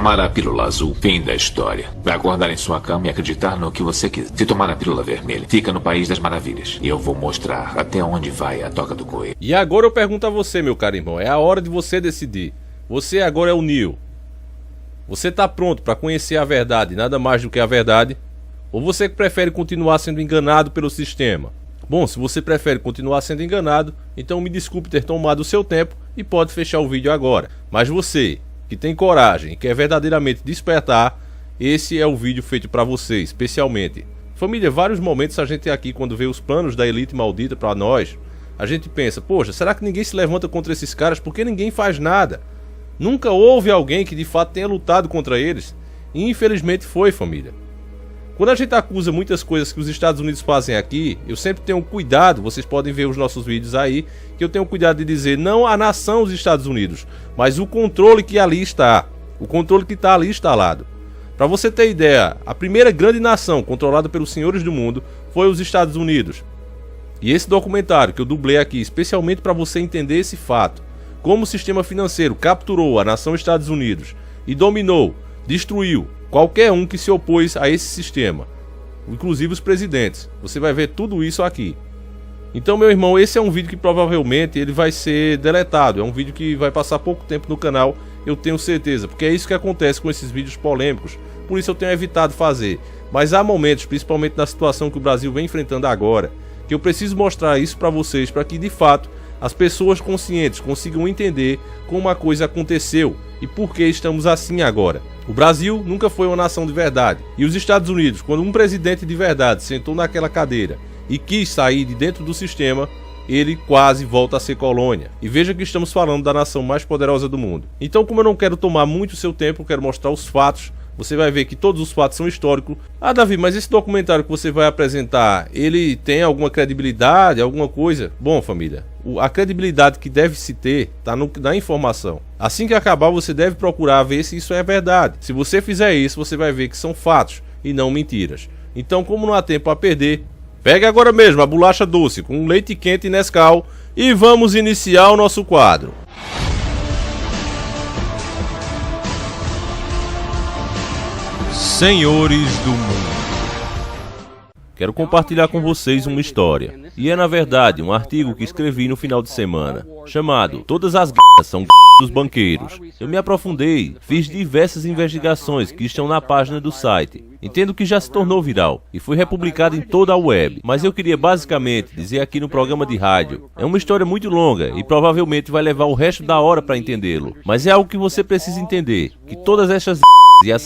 tomar a pílula azul, fim da história. Vai acordar em sua cama e acreditar no que você quiser. Se tomar a pílula vermelha, fica no País das Maravilhas. E eu vou mostrar até onde vai a toca do coelho. E agora eu pergunto a você, meu caro irmão, é a hora de você decidir. Você agora é o Neo. Você tá pronto para conhecer a verdade, nada mais do que a verdade? Ou você prefere continuar sendo enganado pelo sistema? Bom, se você prefere continuar sendo enganado, então me desculpe ter tomado o seu tempo e pode fechar o vídeo agora. Mas você, que tem coragem e quer verdadeiramente despertar, esse é o vídeo feito para você, especialmente. Família, vários momentos a gente aqui, quando vê os planos da elite maldita para nós, a gente pensa, poxa, será que ninguém se levanta contra esses caras? Porque ninguém faz nada. Nunca houve alguém que de fato tenha lutado contra eles. E infelizmente foi, família. Quando a gente acusa muitas coisas que os Estados Unidos fazem aqui, eu sempre tenho cuidado, vocês podem ver os nossos vídeos aí, que eu tenho cuidado de dizer não a nação os Estados Unidos, mas o controle que ali está, o controle que está ali instalado. Para você ter ideia, a primeira grande nação controlada pelos senhores do mundo foi os Estados Unidos. E esse documentário que eu dublei aqui, especialmente para você entender esse fato, como o sistema financeiro capturou a nação Estados Unidos e dominou, destruiu qualquer um que se opôs a esse sistema, inclusive os presidentes. Você vai ver tudo isso aqui. Então, meu irmão, esse é um vídeo que provavelmente ele vai ser deletado. É um vídeo que vai passar pouco tempo no canal, eu tenho certeza, porque é isso que acontece com esses vídeos polêmicos. Por isso eu tenho evitado fazer. Mas há momentos, principalmente na situação que o Brasil vem enfrentando agora, que eu preciso mostrar isso para vocês, para que de fato as pessoas conscientes consigam entender como a coisa aconteceu e por que estamos assim agora. O Brasil nunca foi uma nação de verdade. E os Estados Unidos, quando um presidente de verdade sentou naquela cadeira e quis sair de dentro do sistema, ele quase volta a ser colônia. E veja que estamos falando da nação mais poderosa do mundo. Então, como eu não quero tomar muito seu tempo, eu quero mostrar os fatos. Você vai ver que todos os fatos são históricos. Ah, Davi, mas esse documentário que você vai apresentar, ele tem alguma credibilidade, alguma coisa? Bom, família, a credibilidade que deve se ter está na informação. Assim que acabar, você deve procurar ver se isso é verdade. Se você fizer isso, você vai ver que são fatos e não mentiras. Então, como não há tempo a perder, pegue agora mesmo a bolacha doce com leite quente e Nescau e vamos iniciar o nosso quadro. Senhores do Mundo. Quero compartilhar com vocês uma história. E é na verdade um artigo que escrevi no final de semana, chamado Todas as g****s são dos banqueiros. Eu me aprofundei, fiz diversas investigações que estão na página do site. Entendo que já se tornou viral e foi republicado em toda a web, mas eu queria basicamente dizer aqui no programa de rádio. É uma história muito longa e provavelmente vai levar o resto da hora para entendê-lo, mas é algo que você precisa entender, que todas essas e as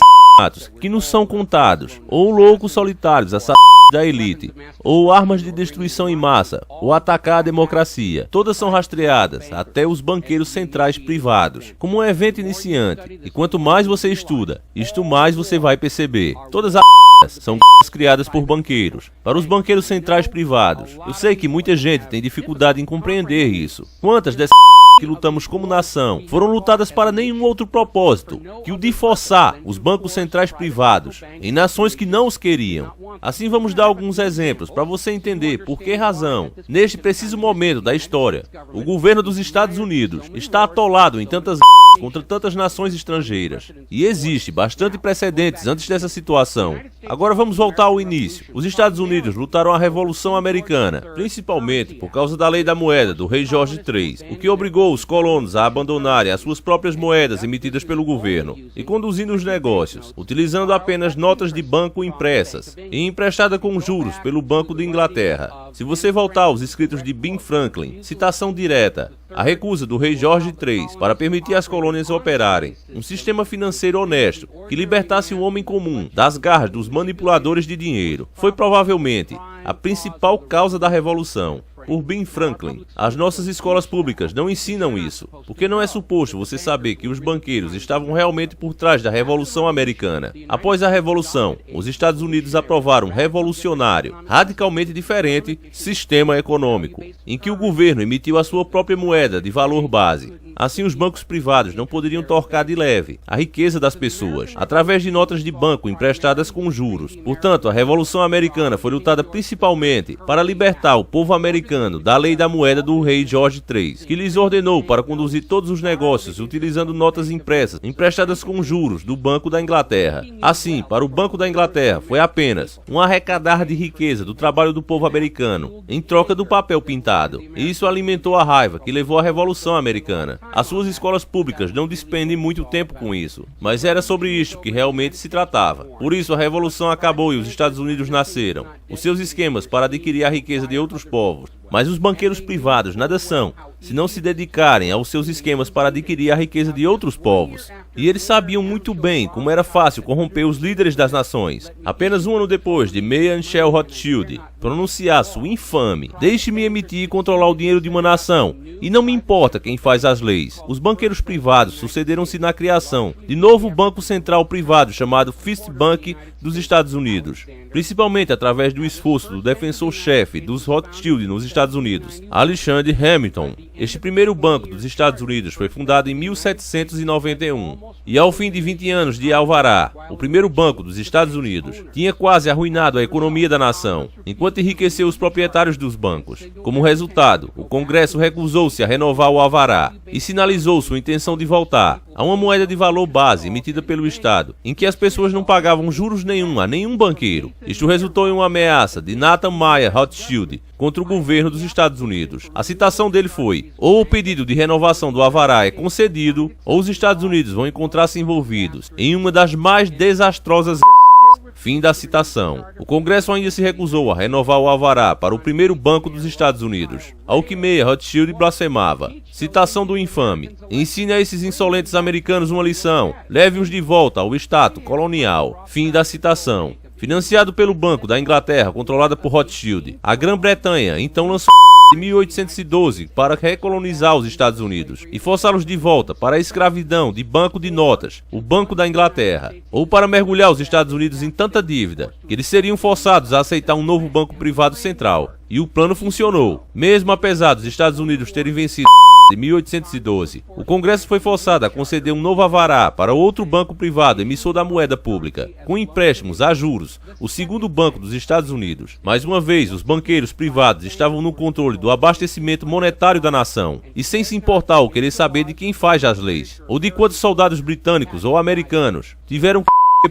que não são contados, ou loucos solitários, assassinos da elite, ou armas de destruição em massa, ou atacar a democracia, todas são rastreadas até os banqueiros centrais privados, como um evento iniciante, e quanto mais você estuda, isto mais você vai perceber. Todas as são criadas por banqueiros, para os banqueiros centrais privados. Eu sei que muita gente tem dificuldade em compreender isso. Quantas dessas que lutamos como nação foram lutadas para nenhum outro propósito que o de forçar os bancos centrais privados em nações que não os queriam. Assim vamos dar alguns exemplos para você entender por que razão, neste preciso momento da história, o governo dos Estados Unidos está atolado em tantas contra tantas nações estrangeiras. E existe bastante precedentes antes dessa situação. Agora vamos voltar ao início. Os Estados Unidos lutaram a Revolução Americana, principalmente por causa da lei da moeda do rei Jorge III, o que obrigou os colonos a abandonarem as suas próprias moedas emitidas pelo governo e conduzindo os negócios, utilizando apenas notas de banco impressas e emprestada com juros pelo Banco de Inglaterra. Se você voltar aos escritos de Ben Franklin, citação direta, a recusa do rei Jorge III para permitir às colônias operarem um sistema financeiro honesto que libertasse o homem comum das garras dos manipuladores de dinheiro foi provavelmente a principal causa da revolução. Por Ben Franklin, as nossas escolas públicas não ensinam isso, porque não é suposto você saber que os banqueiros estavam realmente por trás da Revolução Americana. Após a Revolução, os Estados Unidos aprovaram um revolucionário, radicalmente diferente sistema econômico, em que o governo emitiu a sua própria moeda de valor base. Assim, os bancos privados não poderiam torcar de leve a riqueza das pessoas, através de notas de banco emprestadas com juros. Portanto, a Revolução Americana foi lutada principalmente para libertar o povo americano da lei da moeda do rei George III, que lhes ordenou para conduzir todos os negócios utilizando notas impressas, emprestadas com juros do Banco da Inglaterra. Assim, para o Banco da Inglaterra foi apenas um arrecadar de riqueza do trabalho do povo americano, em troca do papel pintado. E isso alimentou a raiva que levou à Revolução Americana. As suas escolas públicas não despendem muito tempo com isso, mas era sobre isso que realmente se tratava. Por isso a Revolução acabou e os Estados Unidos nasceram. Os seus esquemas para adquirir a riqueza de outros povos. Mas os banqueiros privados nada são, se não se dedicarem aos seus esquemas para adquirir a riqueza de outros povos. E eles sabiam muito bem como era fácil corromper os líderes das nações. Apenas um ano depois de Mayer Shell Rothschild pronunciar sua infame "Deixe-me emitir e controlar o dinheiro de uma nação, e não me importa quem faz as leis", os banqueiros privados sucederam-se na criação de novo banco central privado chamado First Bank dos Estados Unidos, principalmente através do esforço do defensor-chefe dos Rothschild nos Estados Unidos, Alexander Hamilton. Este primeiro banco dos Estados Unidos foi fundado em 1791, e ao fim de 20 anos de alvará, o primeiro banco dos Estados Unidos tinha quase arruinado a economia da nação, enquanto enriqueceu os proprietários dos bancos. Como resultado, o Congresso recusou-se a renovar o alvará e sinalizou sua intenção de voltar a uma moeda de valor base emitida pelo Estado, em que as pessoas não pagavam juros nenhum a nenhum banqueiro. Isto resultou em uma ameaça de Nathan Mayer Rothschild contra o governo dos Estados Unidos. A citação dele foi: ou o pedido de renovação do alvará é concedido, ou os Estados Unidos vão encontrar-se envolvidos em uma das mais desastrosas. Fim da citação. O Congresso ainda se recusou a renovar o alvará para o primeiro banco dos Estados Unidos, ao que Mayer Rothschild blasfemava. Citação do infame: ensine a esses insolentes americanos uma lição, leve-os de volta ao status colonial. Fim da citação. Financiado pelo Banco da Inglaterra, controlada por Rothschild, a Grã-Bretanha então lançou em 1812 para recolonizar os Estados Unidos e forçá-los de volta para a escravidão de banco de notas, o Banco da Inglaterra, ou para mergulhar os Estados Unidos em tanta dívida que eles seriam forçados a aceitar um novo banco privado central. E o plano funcionou. Mesmo apesar dos Estados Unidos terem vencido em 1812, o Congresso foi forçado a conceder um novo alvará para outro banco privado emissor da moeda pública, com empréstimos a juros, o segundo banco dos Estados Unidos. Mais uma vez, os banqueiros privados estavam no controle do abastecimento monetário da nação, e sem se importar ou querer saber de quem faz as leis, ou de quantos soldados britânicos ou americanos tiveram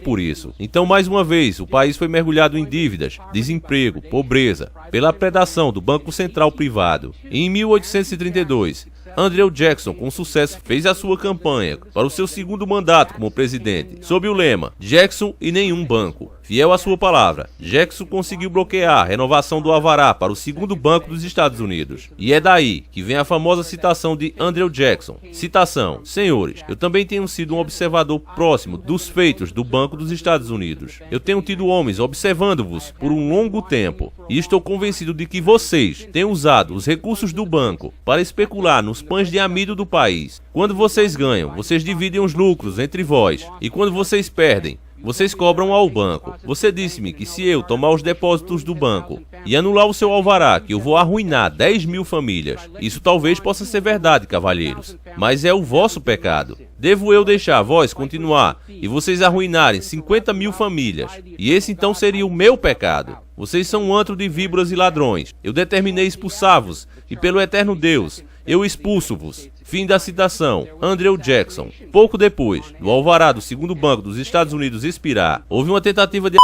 por isso. Então, mais uma vez, o país foi mergulhado em dívidas, desemprego, pobreza, pela predação do Banco Central Privado. Em 1832, Andrew Jackson, com sucesso, fez a sua campanha para o seu segundo mandato como presidente, sob o lema "Jackson e nenhum banco". Fiel à sua palavra, Jackson conseguiu bloquear a renovação do alvará para o segundo banco dos Estados Unidos. E é daí que vem a famosa citação de Andrew Jackson. Citação: senhores, eu também tenho sido um observador próximo dos feitos do Banco dos Estados Unidos. Eu tenho tido homens observando-vos por um longo tempo, e estou convencido de que vocês têm usado os recursos do banco para especular nos pães de amido do país. Quando vocês ganham, vocês dividem os lucros entre vós, e quando vocês perdem, vocês cobram ao banco. Você disse-me que se eu tomar os depósitos do banco e anular o seu alvará, que eu vou arruinar 10.000 famílias. Isso talvez possa ser verdade, cavalheiros, mas é o vosso pecado. Devo eu deixar vós continuar e vocês arruinarem 50.000 famílias? E esse então seria o meu pecado. Vocês são um antro de víboras e ladrões. Eu determinei expulsar-vos, e pelo eterno Deus, eu expulso-vos. Fim da citação. Andrew Jackson. Pouco depois do alvará do segundo banco dos Estados Unidos expirar, houve uma tentativa de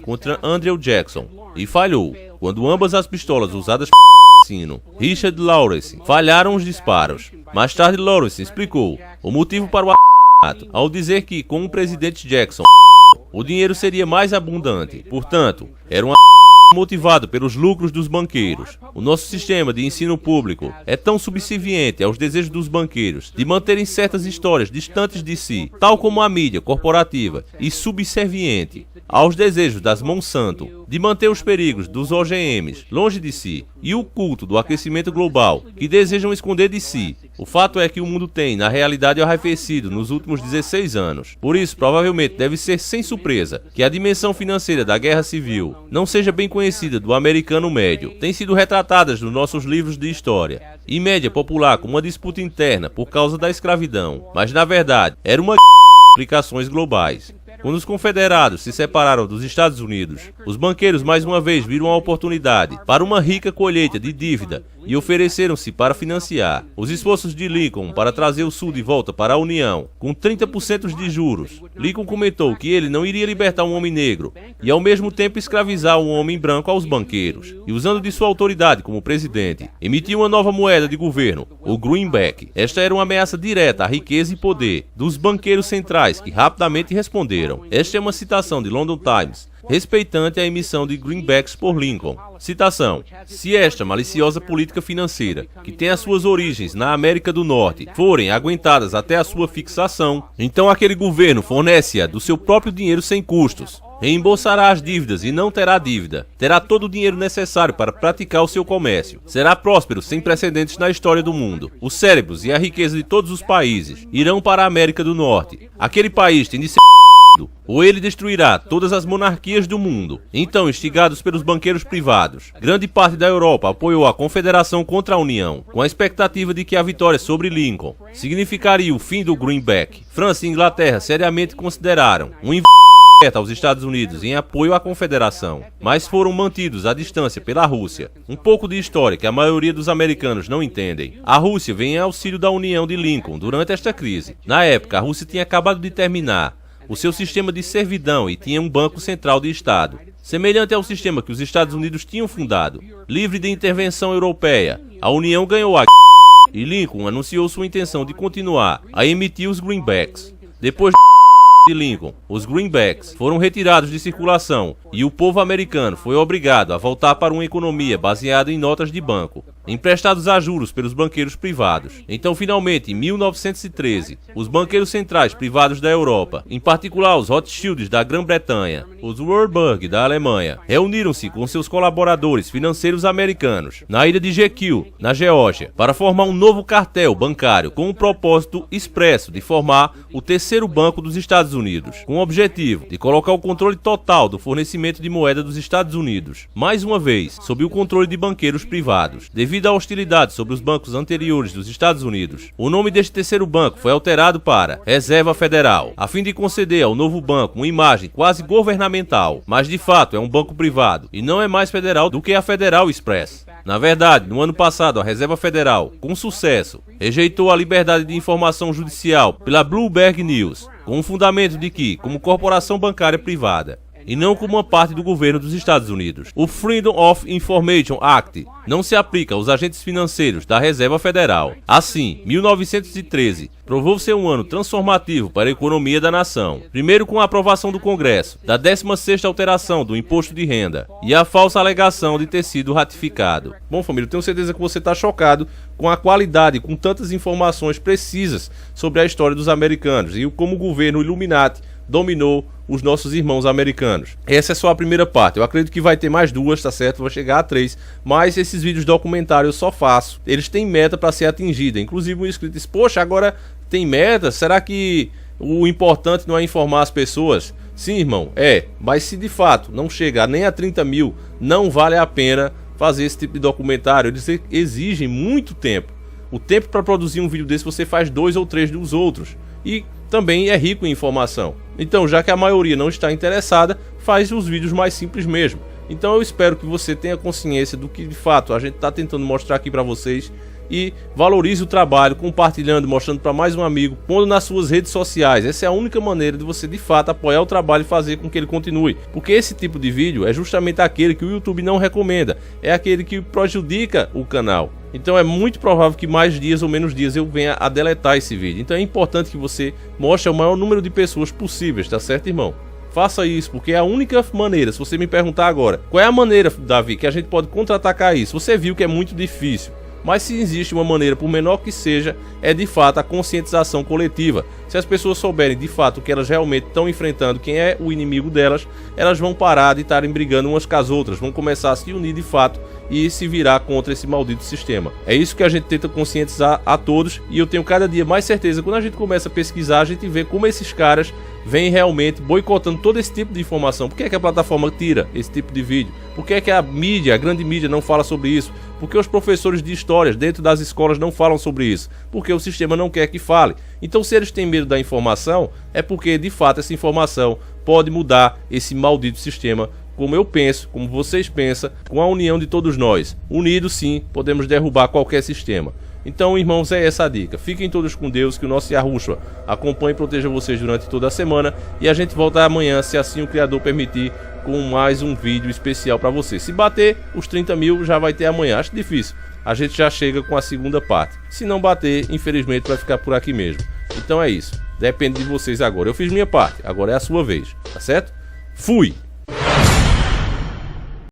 contra Andrew Jackson e falhou, quando ambas as pistolas usadas por Richard Lawrence falharam os disparos. Mais tarde, Lawrence explicou o motivo para o ato ao dizer que, com o presidente Jackson, o dinheiro seria mais abundante. Portanto, era uma motivado pelos lucros dos banqueiros. O nosso sistema de ensino público é tão subserviente aos desejos dos banqueiros de manterem certas histórias distantes de si, tal como a mídia corporativa, e subserviente aos desejos das Monsanto, de manter os perigos dos OGMs longe de si e o culto do aquecimento global que desejam esconder de si. O fato é que o mundo tem, na realidade, arrefecido nos últimos 16 anos. Por isso, provavelmente deve ser sem surpresa que a dimensão financeira da guerra civil não seja bem conhecida do americano médio. Tem sido retratadas nos nossos livros de história, em média popular, como uma disputa interna por causa da escravidão, mas na verdade era uma implicações globais. Quando os confederados se separaram dos Estados Unidos, os banqueiros mais uma vez viram a oportunidade para uma rica colheita de dívida e ofereceram-se para financiar os esforços de Lincoln para trazer o Sul de volta para a União, com 30% de juros. Lincoln comentou que ele não iria libertar um homem negro e ao mesmo tempo escravizar um homem branco aos banqueiros, e usando de sua autoridade como presidente, emitiu uma nova moeda de governo, o greenback. Esta era uma ameaça direta à riqueza e poder dos banqueiros centrais, que rapidamente responderam. Esta é uma citação de London Times, respeitante a emissão de greenbacks por Lincoln. Citação: se esta maliciosa política financeira, que tem as suas origens na América do Norte, forem aguentadas até a sua fixação, então aquele governo fornece-a do seu próprio dinheiro sem custos, reembolsará as dívidas e não terá dívida, terá todo o dinheiro necessário para praticar o seu comércio, será próspero sem precedentes na história do mundo. Os cérebros e a riqueza de todos os países irão para a América do Norte. Aquele país tem de ser ou ele destruirá todas as monarquias do mundo. Então, instigados pelos banqueiros privados, grande parte da Europa apoiou a Confederação contra a União, com a expectativa de que a vitória sobre Lincoln significaria o fim do greenback. França e Inglaterra seriamente consideraram um aos Estados Unidos em apoio à Confederação, mas foram mantidos à distância pela Rússia. Um pouco de história que a maioria dos americanos não entendem. A Rússia vem em auxílio da União de Lincoln durante esta crise. Na época, a Rússia tinha acabado de terminar o seu sistema de servidão e tinha um banco central de Estado, semelhante ao sistema que os Estados Unidos tinham fundado. Livre de intervenção europeia, a União ganhou a e Lincoln anunciou sua intenção de continuar a emitir os greenbacks. Depois de Lincoln, os greenbacks foram retirados de circulação e o povo americano foi obrigado a voltar para uma economia baseada em notas de banco, emprestados a juros pelos banqueiros privados. Então, finalmente, em 1913, os banqueiros centrais privados da Europa, em particular os Rothschilds da Grã-Bretanha, os Warburg da Alemanha, reuniram-se com seus colaboradores financeiros americanos na ilha de Jekyll, na Geórgia, para formar um novo cartel bancário com o propósito expresso de formar o terceiro banco dos Estados Unidos, com o objetivo de colocar o controle total do fornecimento de moeda dos Estados Unidos, mais uma vez, sob o controle de banqueiros privados. Devido à hostilidade sobre os bancos anteriores dos Estados Unidos, o nome deste terceiro banco foi alterado para Reserva Federal, a fim de conceder ao novo banco uma imagem quase governamental, mas de fato é um banco privado e não é mais federal do que a Federal Express. Na verdade, no ano passado, a Reserva Federal, com sucesso, rejeitou a liberdade de informação judicial pela Bloomberg News, com o fundamento de que, como corporação bancária privada, e não como uma parte do governo dos Estados Unidos, o Freedom of Information Act não se aplica aos agentes financeiros da Reserva Federal. Assim, 1913 provou ser um ano transformativo para a economia da nação. Primeiro com a aprovação do Congresso da 16ª alteração do Imposto de Renda e a falsa alegação de ter sido ratificado. Bom, família, eu tenho certeza que você está chocado com a qualidade, com tantas informações precisas sobre a história dos americanos e como o governo Illuminati dominou os nossos irmãos americanos. Essa é só a primeira parte. Eu acredito que vai ter mais duas, tá certo? Vai chegar a 3. Mas esses vídeos documentários eu só faço. Eles têm meta para ser atingida. Inclusive um inscrito disse: poxa, agora tem meta? Será que o importante não é informar as pessoas? Sim, irmão, mas se de fato não chegar nem a 30 mil, não vale a pena fazer esse tipo de documentário. Eles exigem muito tempo. O tempo para produzir um vídeo desse você faz 2 ou 3 dos outros. E também é rico em informação. Então, já que a maioria não está interessada, faz os vídeos mais simples mesmo. Então eu espero que você tenha consciência do que de fato a gente está tentando mostrar aqui para vocês e valorize o trabalho, compartilhando, mostrando para mais um amigo, pondo nas suas redes sociais. Essa é a única maneira de você de fato apoiar o trabalho e fazer com que ele continue, porque esse tipo de vídeo é justamente aquele que o YouTube não recomenda, é aquele que prejudica o canal. Então é muito provável que mais dias ou menos dias eu venha a deletar esse vídeo. Então é importante que você mostre ao maior número de pessoas possíveis, tá certo, irmão? Faça isso, porque é a única maneira. Se você me perguntar agora, qual é a maneira, Davi, que a gente pode contra-atacar isso? Você viu que é muito difícil. Mas se existe uma maneira, por menor que seja, é de fato a conscientização coletiva. Se as pessoas souberem de fato o que elas realmente estão enfrentando, quem é o inimigo delas, elas vão parar de estarem brigando umas com as outras, vão começar a se unir de fato e se virar contra esse maldito sistema. É isso que a gente tenta conscientizar a todos, e eu tenho cada dia mais certeza, quando a gente começa a pesquisar, a gente vê como esses caras vêm realmente boicotando todo esse tipo de informação. Por que é que a plataforma tira esse tipo de vídeo? Por que é que a mídia, a grande mídia, não fala sobre isso? Por que os professores de histórias dentro das escolas não falam sobre isso? Porque o sistema não quer que fale. Então, se eles têm medo da informação, é porque de fato essa informação pode mudar esse maldito sistema, como eu penso, como vocês pensam, com a união de todos nós. Unidos sim, podemos derrubar qualquer sistema. Então, irmãos, é essa a dica. Fiquem todos com Deus, que o nosso Yahushua acompanhe e proteja vocês durante toda a semana. E a gente volta amanhã, se assim o Criador permitir, com mais um vídeo especial para você. Se bater os 30 mil, já vai ter amanhã. Acho difícil. A gente já chega com a segunda parte. Se não bater, infelizmente vai ficar por aqui mesmo. Então é isso. Depende de vocês agora. Eu fiz minha parte, agora é a sua vez. Tá certo? Fui!